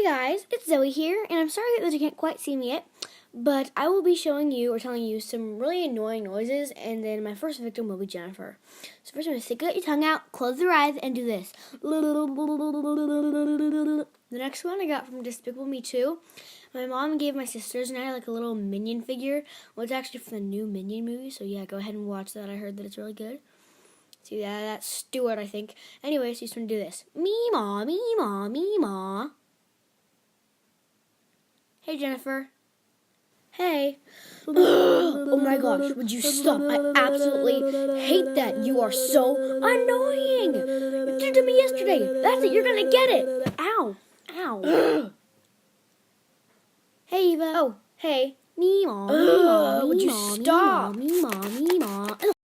Hey guys, it's Zoe here, and I'm sorry that you can't quite see me yet, but I will be showing you or telling you some really annoying noises, and then my first victim will be Jennifer. So first I'm going to stick your tongue out, close your eyes, and do this. The next one I got from Despicable Me 2. My mom gave my sisters and I like a little Minion figure. Well, it's actually from the new Minion movie, so yeah, go ahead and watch that. I heard that it's really good. See, that's Stuart, I think. Anyway, so he's going to do this. Meemaw, meemaw, meemaw. Hey, Jennifer. Hey. Oh my gosh, would you stop? I absolutely hate that. You are so annoying. You did it to me yesterday. That's it. You're going to get it. Ow. Ow. Hey, Eva. Oh, hey. Meemaw, meemaw, would you meemaw, stop? meemaw, meemaw, meemaw.